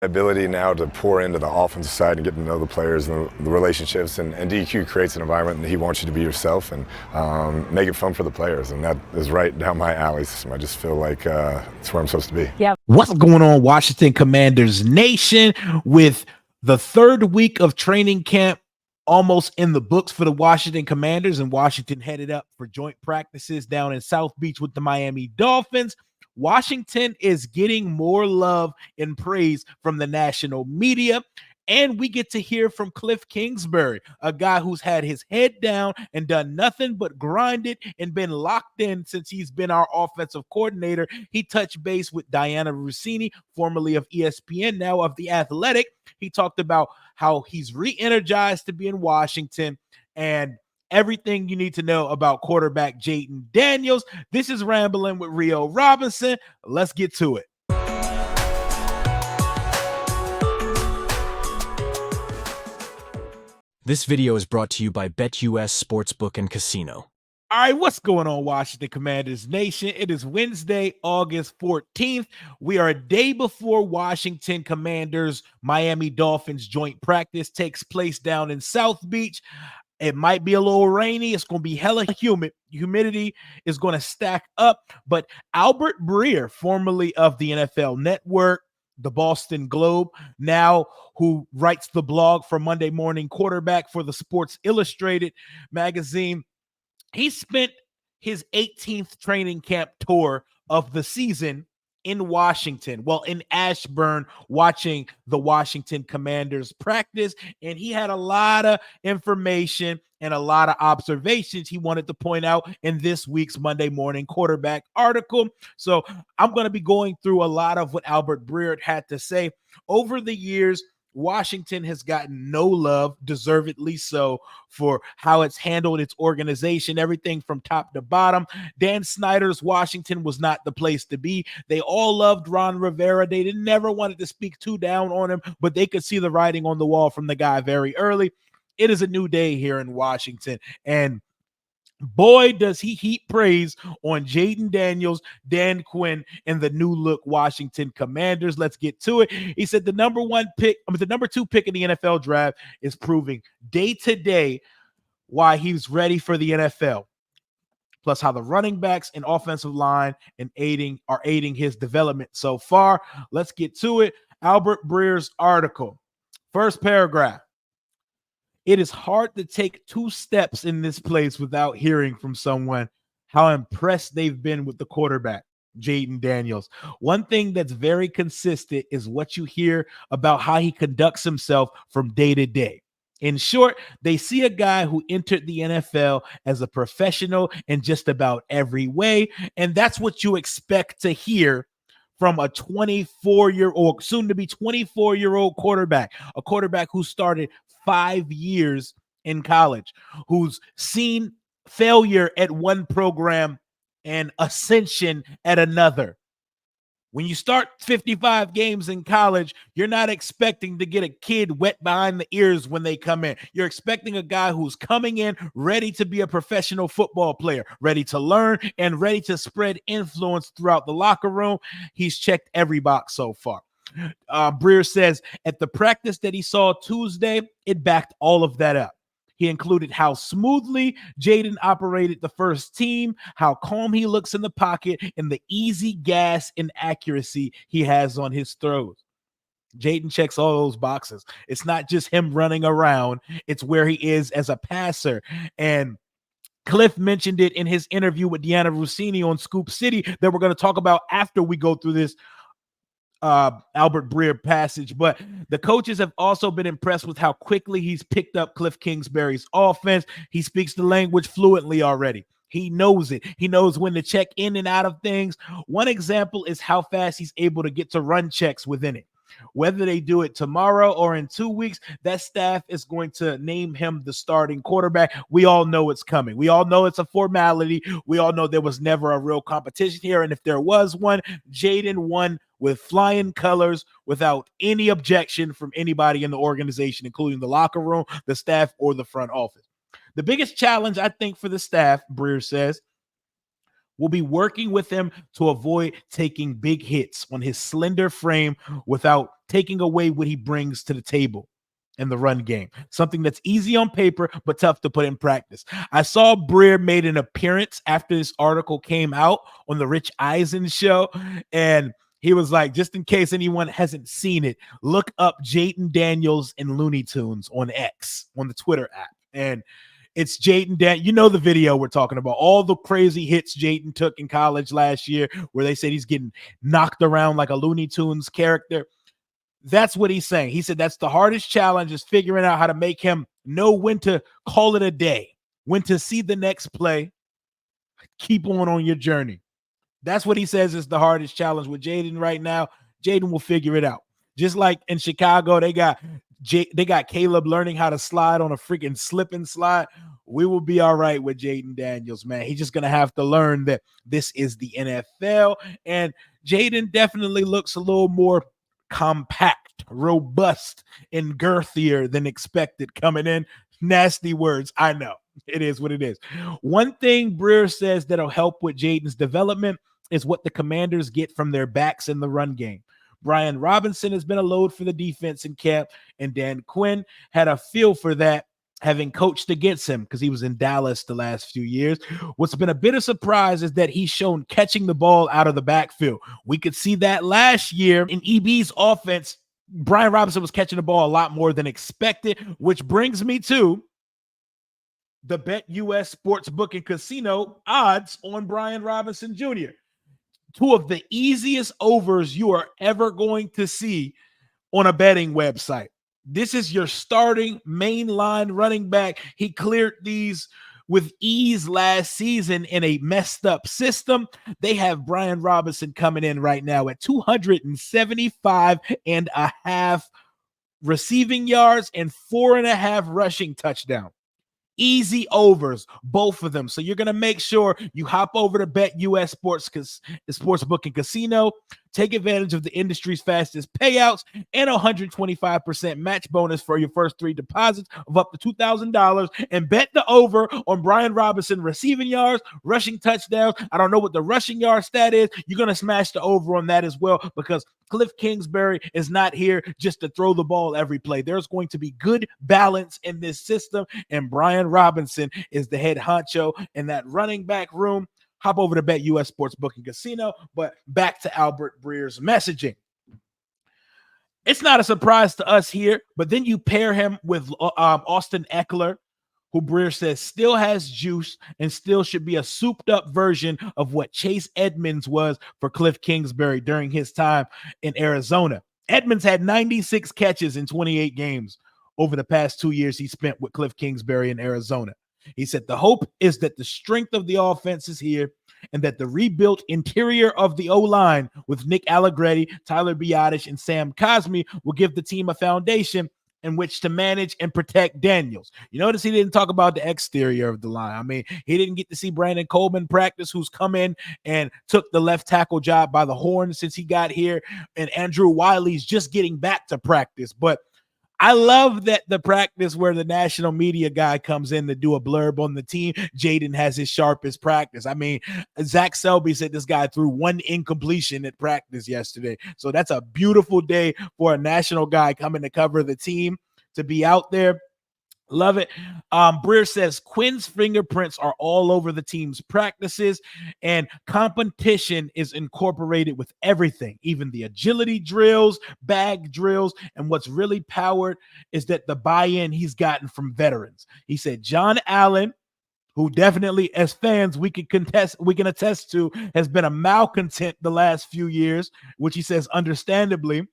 Ability now to pour into the offensive side and get to know the players and the relationships, and DQ creates an environment that he wants you to be yourself and make it fun for the players, and that is right down my alley. So I just feel like it's where I'm supposed to be. Yeah. What's going on, Washington Commanders Nation? With the third week of training camp almost in the books for the Washington Commanders, and Washington headed up for joint practices down in South Beach with the Miami Dolphins. Washington is getting more love and praise from the national media. And we get to hear from Kliff Kingsbury, a guy who's had his head down and done nothing but grinded and been locked in since he's been our offensive coordinator. He touched base with Diana Russini, formerly of ESPN, now of The Athletic. He talked about how he's re-energized to be in Washington and everything you need to know about quarterback Jayden Daniels. This is Rambling with Rio Robinson. Let's get to it. This video is brought to you by BetUS Sportsbook and Casino. All right, what's going on, Washington Commanders Nation? It is Wednesday, August 14th. We are a day before Washington Commanders Miami Dolphins joint practice takes place down in South Beach. It might be a little rainy. It's going to be hella humid. Humidity is going to stack up. But Albert Breer, formerly of the NFL Network, the Boston Globe, now who writes the blog for Monday Morning Quarterback for the Sports Illustrated magazine, he spent his 18th training camp tour of the season in Washington, in Ashburn, watching the Washington Commanders practice. And he had a lot of information and a lot of observations he wanted to point out in this week's Monday Morning Quarterback article. So I'm going to be going through a lot of what Albert Breer had to say. Over the years, Washington has gotten no love, deservedly so, for how it's handled its organization, everything from top to bottom. Dan Snyder's Washington was not the place to be. They all loved Ron Rivera. They never wanted to speak too down on him, but they could see the writing on the wall from the guy very early. It is a new day here in Washington, and boy, does he heap praise on Jayden Daniels, Dan Quinn, and the new look Washington Commanders. Let's get to it. He said the number two pick in the NFL draft is proving day to day why he's ready for the NFL. Plus how the running backs and offensive line are aiding his development so far. Let's get to it. Albert Breer's article. First paragraph. It is hard to take two steps in this place without hearing from someone how impressed they've been with the quarterback, Jayden Daniels. One thing that's very consistent is what you hear about how he conducts himself from day to day. In short, they see a guy who entered the NFL as a professional in just about every way, and that's what you expect to hear from a 24-year-old, soon to be 24-year-old quarterback, a quarterback who started 5 years in college, who's seen failure at one program and ascension at another. When you start 55 games in college, you're not expecting to get a kid wet behind the ears when they come in. You're expecting a guy who's coming in ready to be a professional football player, ready to learn and ready to spread influence throughout the locker room. He's checked every box so far. Breer says at the practice that he saw Tuesday, it backed all of that up. He included how smoothly Jayden operated the first team, how calm he looks in the pocket, and the easy gas and accuracy he has on his throws. Jayden checks all those boxes. It's not just him running around. It's where he is as a passer. And Kliff mentioned it in his interview with Diana Russini on Scoop City that we're going to talk about after we go through this Albert Breer passage, but the coaches have also been impressed with how quickly he's picked up Kliff Kingsbury's offense. He speaks the language fluently already. He knows it. He knows when to check in and out of things. One example is how fast he's able to get to run checks within it. Whether they do it tomorrow or in 2 weeks, that staff is going to name him the starting quarterback. We all know it's coming. We all know it's a formality. We all know there was never a real competition here. And if there was one, Jayden won with flying colors without any objection from anybody in the organization, including the locker room, the staff, or the front office. The biggest challenge, I think, for the staff, Breer says, We'll be working with him to avoid taking big hits on his slender frame without taking away what he brings to the table in the run game. Something that's easy on paper, but tough to put in practice. I saw Breer made an appearance after this article came out on the Rich Eisen show, and he was like, just in case anyone hasn't seen it, look up Jayden Daniels and Looney Tunes on X, on the Twitter app. And it's Jayden Daniels. You know the video we're talking about. All the crazy hits Jayden took in college last year where they said he's getting knocked around like a Looney Tunes character. That's what he's saying. He said that's the hardest challenge, is figuring out how to make him know when to call it a day, when to see the next play, keep on your journey. That's what he says is the hardest challenge with Jayden right now. Jayden will figure it out. Just like in Chicago, they got Caleb learning how to slide on a freaking slip and slide. We will be all right with Jayden Daniels, man. He's just going to have to learn that this is the NFL. And Jayden definitely looks a little more compact, robust, and girthier than expected coming in. Nasty words, I know. It is what it is. One thing Breer says that'll help with Jayden's development is what the Commanders get from their backs in the run game. Brian Robinson has been a load for the defense in camp, and Dan Quinn had a feel for that, having coached against him because he was in Dallas the last few years. What's been a bit of surprise is that he's shown catching the ball out of the backfield. We could see that last year in EB's offense. Brian Robinson was catching the ball a lot more than expected, which brings me to the BetUS Sportsbook and Casino odds on Brian Robinson Jr. Two of the easiest overs you are ever going to see on a betting website. This is your starting mainline running back. He cleared these with ease last season in a messed up system. They have Brian Robinson coming in right now at 275.5 receiving yards and 4.5 rushing touchdowns. Easy overs, both of them. So you're going to make sure you hop over to BetUS Sportsbook and Casino, take advantage of the industry's fastest payouts and 125% match bonus for your first 3 deposits of up to $2,000, and bet the over on Brian Robinson receiving yards, rushing touchdowns. I don't know what the rushing yard stat is. You're going to smash the over on that as well, because Kliff Kingsbury is not here just to throw the ball every play. There's going to be good balance in this system, and Brian Robinson is the head honcho in that running back room. Hop over to BetUS Sportsbook and Casino. But back to Albert Breer's messaging. It's not a surprise to us here, but then you pair him with Austin Eckler, who Breer says still has juice and still should be a souped-up version of what Chase Edmonds was for Kliff Kingsbury during his time in Arizona. Edmonds had 96 catches in 28 games over the past 2 years he spent with Kliff Kingsbury in Arizona. He said the hope is that the strength of the offense is here and that the rebuilt interior of the O-line with Nick Allegretti, Tyler Biadasz, and Sam Cosmi will give the team a foundation in which to manage and protect Daniels. You notice he didn't talk about the exterior of the line. I mean, he didn't get to see Brandon Coleman practice, who's come in and took the left tackle job by the horn since he got here, and Andrew Wiley's just getting back to practice. But I love that the practice where the national media guy comes in to do a blurb on the team, Jayden has his sharpest practice. I mean, Zach Selby said this guy threw 1 incompletion at practice yesterday. So that's a beautiful day for a national guy coming to cover the team to be out there. Love it. Breer says Quinn's fingerprints are all over the team's practices, and competition is incorporated with everything, even the agility drills, bag drills, and what's really powered is that the buy-in he's gotten from veterans. He said John Allen, who definitely as fans we can attest to, has been a malcontent the last few years, which he says understandably,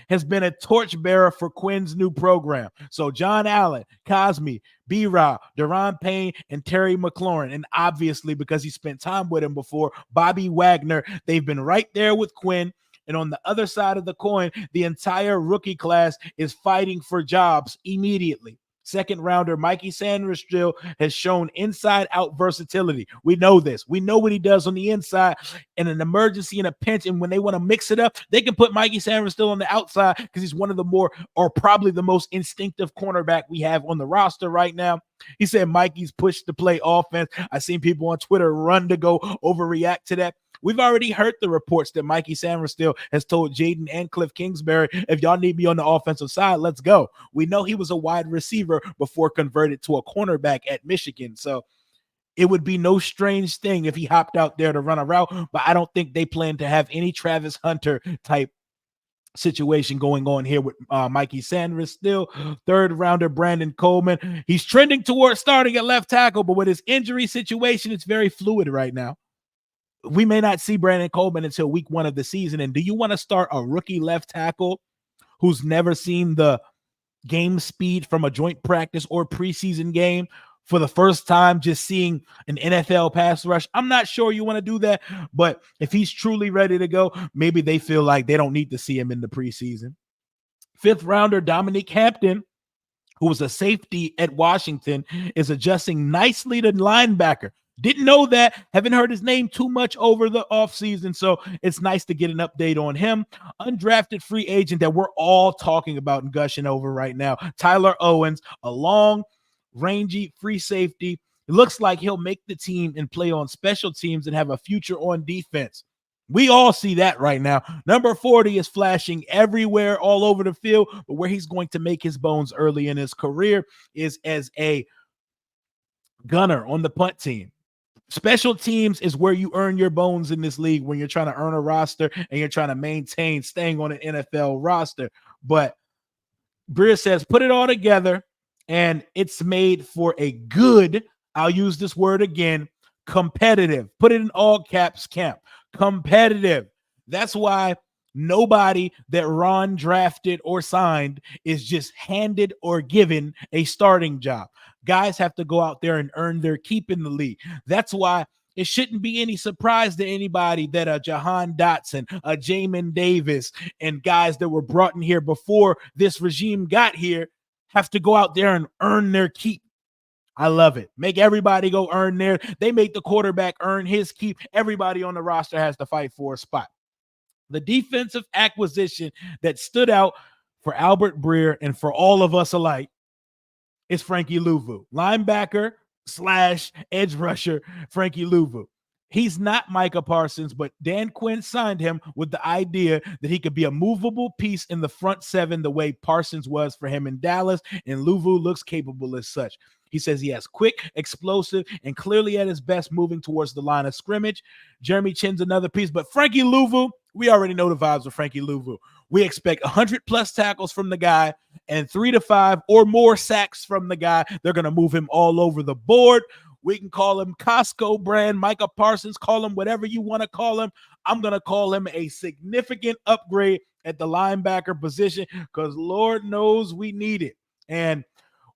has been a torchbearer for Quinn's new program. So John Allen, Cosmi, B-Rob, Deron Payne, and Terry McLaurin. And obviously, because he spent time with him before, Bobby Wagner, they've been right there with Quinn. And on the other side of the coin, the entire rookie class is fighting for jobs immediately. Second rounder Mikey Sainristil has shown inside out versatility. We know this. We know what he does on the inside in an emergency, in a pinch, and when they want to mix it up, they can put Mikey Sainristil on the outside because he's one of the more, or probably the most instinctive cornerback we have on the roster right now. He said Mikey's push to play offense. I've seen people on Twitter run to go overreact to that. We've already heard the reports that Mikey Sainristil has told Jayden and Kliff Kingsbury, if y'all need me on the offensive side, let's go. We know he was a wide receiver before converted to a cornerback at Michigan. So it would be no strange thing if he hopped out there to run a route, but I don't think they plan to have any Travis Hunter type situation going on here with Mikey Sainristil. Third rounder Brandon Coleman. He's trending towards starting at left tackle, but with his injury situation, it's very fluid right now. We may not see Brandon Coleman until week 1 of the season. And do you want to start a rookie left tackle who's never seen the game speed from a joint practice or preseason game for the first time, just seeing an NFL pass rush? I'm not sure you want to do that, but if he's truly ready to go, maybe they feel like they don't need to see him in the preseason. Fifth rounder Dominique Hampton, who was a safety at Washington, is adjusting nicely to linebacker. Didn't know that. Haven't heard his name too much over the offseason, so it's nice to get an update on him. Undrafted free agent that we're all talking about and gushing over right now, Tyler Owens, a long, rangy free safety. It looks like he'll make the team and play on special teams and have a future on defense. We all see that right now. Number 40 is flashing everywhere, all over the field, but where he's going to make his bones early in his career is as a gunner on the punt team. Special teams is where you earn your bones in this league when you're trying to earn a roster and you're trying to maintain staying on an NFL roster. But Breer says, put it all together, and it's made for a good, I'll use this word again, competitive. Put it in all caps camp. Competitive. That's why nobody that Ron drafted or signed is just handed or given a starting job. Guys have to go out there and earn their keep in the league. That's why it shouldn't be any surprise to anybody that a Jahan Dotson, a Jamin Davis, and guys that were brought in here before this regime got here have to go out there and earn their keep. I love it. Make everybody go earn their. They make the quarterback earn his keep. Everybody on the roster has to fight for a spot. The defensive acquisition that stood out for Albert Breer and for all of us alike is Frankie Louvu, linebacker / edge rusher Frankie Louvu. He's not Micah Parsons, but Dan Quinn signed him with the idea that he could be a movable piece in the front seven the way Parsons was for him in Dallas, and Louvu looks capable as such. He says he has quick, explosive, and clearly at his best moving towards the line of scrimmage. Jeremy Chin's another piece, but Frankie Louvu, we already know the vibes with Frankie Louvu. We expect 100-plus tackles from the guy and 3 to 5 or more sacks from the guy. They're going to move him all over the board. We can call him Costco brand, Micah Parsons, call him whatever you want to call him. I'm going to call him a significant upgrade at the linebacker position because Lord knows we need it. And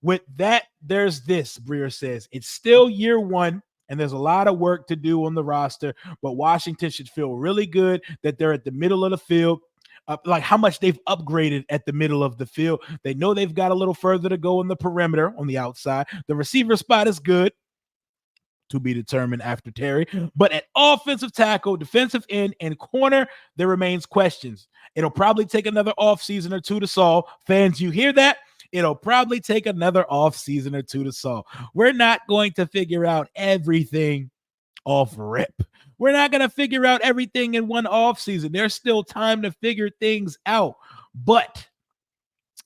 with that, there's this, Breer says. It's still year 1, and there's a lot of work to do on the roster, but Washington should feel really good that they're at the middle of the field. Like how much they've upgraded at the middle of the field. They know they've got a little further to go on the perimeter on the outside. The receiver spot is good, to be determined after Terry. But at offensive tackle, defensive end, and corner, there remains questions. It'll probably take another offseason or 2 to solve. Fans, you hear that? It'll probably take another offseason or 2 to solve. We're not going to figure out everything off rip. We're not going to figure out everything in one offseason. There's still time to figure things out. But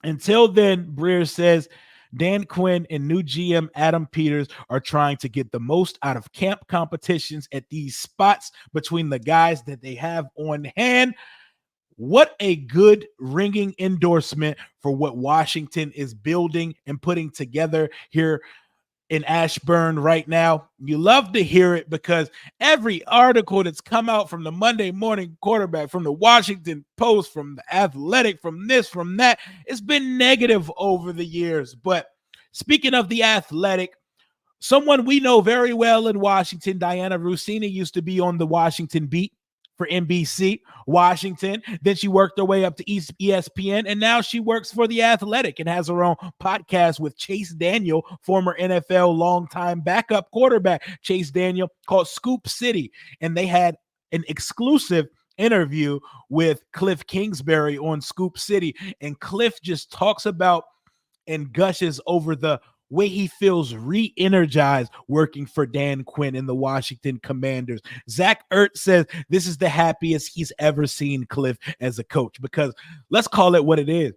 until then, Breer says, Dan Quinn and new GM Adam Peters are trying to get the most out of camp competitions at these spots between the guys that they have on hand. What a good ringing endorsement for what Washington is building and putting together here in Ashburn right now. You love to hear it because every article that's come out from the Monday Morning Quarterback, from the Washington Post, from the Athletic, from this, from that, it's been negative over the years. But speaking of the Athletic, someone we know very well in Washington, Diana Rossini, used to be on the Washington beat for NBC, Washington. Then she worked her way up to ESPN, and now she works for The Athletic and has her own podcast with Chase Daniel, former NFL longtime backup quarterback Chase Daniel, called Scoop City. And they had an exclusive interview with Kliff Kingsbury on Scoop City. And Kliff just talks about and gushes over the way he feels re-energized working for Dan Quinn and the Washington Commanders. Zach Ertz says this is the happiest he's ever seen Kliff as a coach, because let's call it what it is.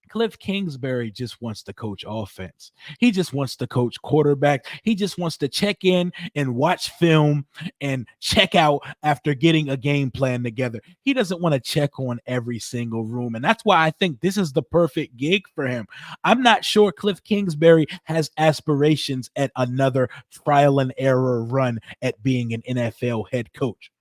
Kliff Kingsbury just wants to coach offense. He just wants to coach quarterback. He just wants to check in and watch film and check out after getting a game plan together. He doesn't want to check on every single room. And that's why I think this is the perfect gig for him. I'm not sure Kliff Kingsbury has aspirations at another trial and error run at being an NFL head coach.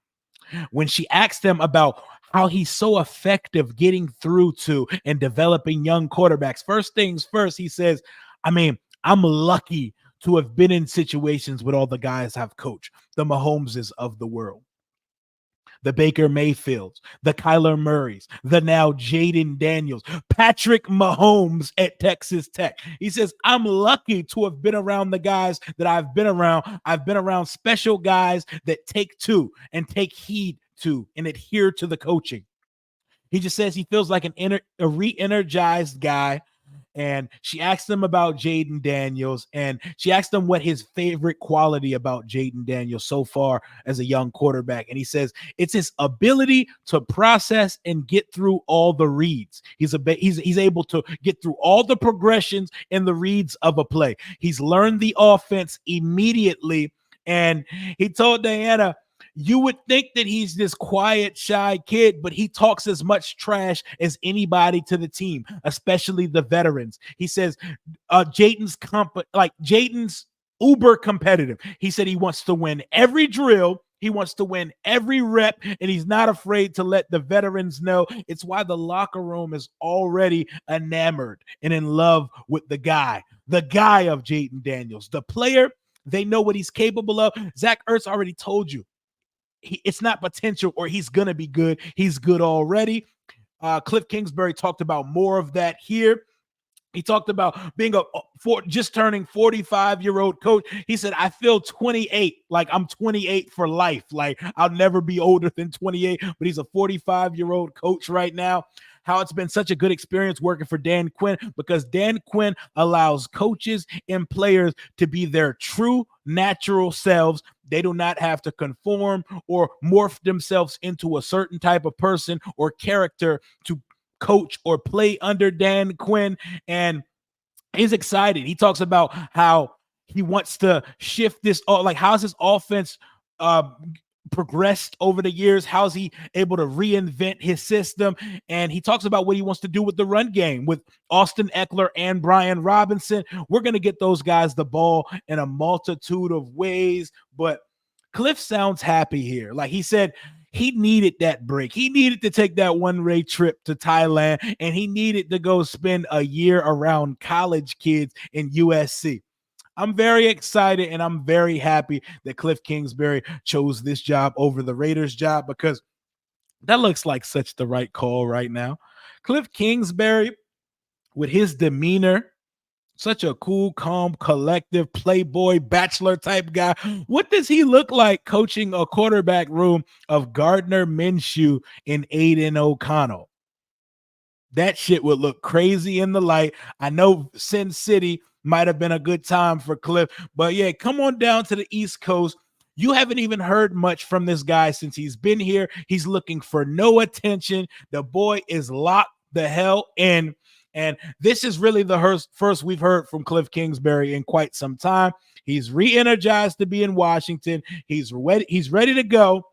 When she asked him about how he's so effective getting through to and developing young quarterbacks, first things first, he says, I'm lucky to have been in situations with all the guys I've coached, the Mahomeses of the world, the Baker Mayfields, the Kyler Murrays, the now Jayden Daniels, Patrick Mahomes at Texas Tech. He says, I'm lucky to have been around the guys that I've been around. I've been around special guys that take to and take heed to and adhere to the coaching. He just says he feels like a re-energized guy. And she asked him about Jayden Daniels, and she asked him what his favorite quality about Jayden Daniels so far as a young quarterback. And he says it's his ability to process and get through all the reads. He's able to get through all the progressions and the reads of a play. He's learned the offense immediately. And he told Diana, you would think that he's this quiet, shy kid, but he talks as much trash as anybody to the team, especially the veterans. He says Jayden's uber competitive. He said he wants to win every drill. He wants to win every rep, and he's not afraid to let the veterans know. It's why the locker room is already enamored and in love with the guy of Jayden Daniels, the player. They know what he's capable of. Zach Ertz already told you. It's not potential or he's going to be good. He's good already. Kliff Kingsbury talked about more of that here. He talked about being just turning 45-year-old coach. He said, I feel 28, like I'm 28 for life. Like I'll never be older than 28, but he's a 45-year-old coach right now. How it's been such a good experience working for Dan Quinn, because Dan Quinn allows coaches and players to be their true natural selves. They do not have to conform or morph themselves into a certain type of person or character to coach or play under Dan Quinn. And he's excited. He talks about how he wants to shift this, like how's his offense progressed over the years. How's he able to reinvent his system? And he talks about what he wants to do with the run game with Austin Eckler and Brian Robinson. We're going to get those guys the ball in a multitude of ways, but Kliff sounds happy here. Like he said, he needed that break. He needed to take that one-way trip to Thailand, and he needed to go spend a year around college kids in USC. I'm very excited, and I'm very happy that Kliff Kingsbury chose this job over the Raiders job, because that looks like such the right call right now. Kliff Kingsbury, with his demeanor, such a cool, calm, collective, playboy, bachelor type guy. What does he look like coaching a quarterback room of Gardner Minshew and Aiden O'Connell? That shit would look crazy in the light. I know Sin City might have been a good time for Kliff, but yeah, come on down to the East Coast. You haven't even heard much from this guy since he's been here. He's looking for no attention. The boy is locked the hell in. And this is really the first we've heard from Kliff Kingsbury in quite some time. He's re-energized to be in Washington. He's ready to go.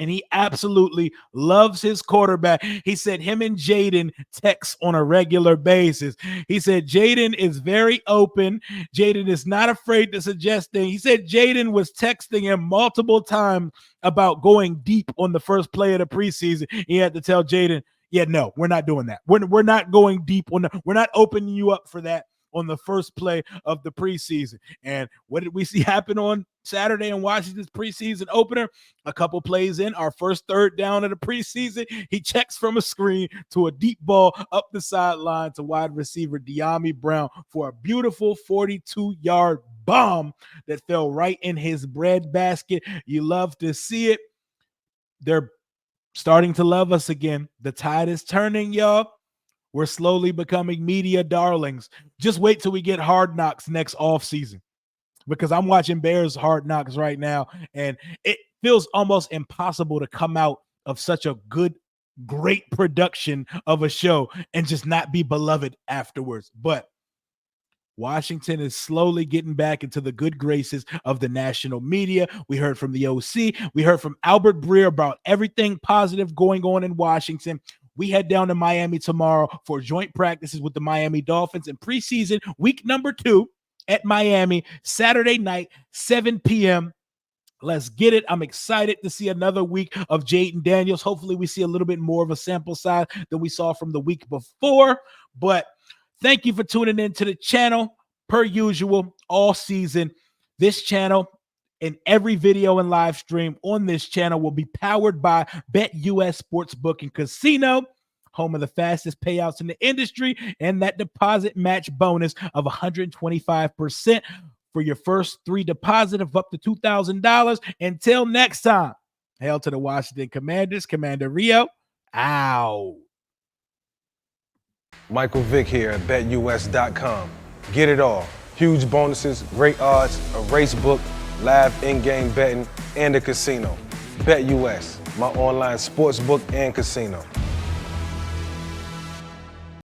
And he absolutely loves his quarterback. He said him and Jayden text on a regular basis. He said Jayden is very open. Jayden is not afraid to suggest things. He said Jayden was texting him multiple times about going deep on the first play of the preseason. He had to tell Jayden, yeah, no, we're not doing that. We're not going deep on we're not opening you up for that. on the first play of the preseason. And what did we see happen on Saturday in Washington's preseason opener? A couple plays in, our first third down of the preseason, he checks from a screen to a deep ball up the sideline to wide receiver De'Ami Brown for a beautiful 42-yard bomb that fell right in his breadbasket. You love to see it. They're starting to love us again. The tide is turning, y'all. We're slowly becoming media darlings. Just wait till we get Hard Knocks next offseason, because I'm watching Bears Hard Knocks right now, and it feels almost impossible to come out of such a great production of a show and just not be beloved afterwards. But Washington is slowly getting back into the good graces of the national media. We heard from the OC. We heard from Albert Breer about everything positive going on in Washington. We head down to Miami tomorrow for joint practices with the Miami Dolphins in preseason week number 2 at Miami, Saturday night, 7 p.m. Let's get it. I'm excited to see another week of Jayden Daniels. Hopefully we see a little bit more of a sample size than we saw from the week before. But thank you for tuning in to the channel. Per usual, all season, this channel and every video and live stream on this channel will be powered by BetUS Sportsbook and Casino, home of the fastest payouts in the industry, and that deposit match bonus of 125% for your first 3 deposit of up to $2,000. Until next time, hail to the Washington Commanders. Commander Rio, out. Michael Vick here at BetUS.com. Get it all. Huge bonuses, great odds, a race book, live in-game betting, and a casino. BetUS, my online sports book and casino.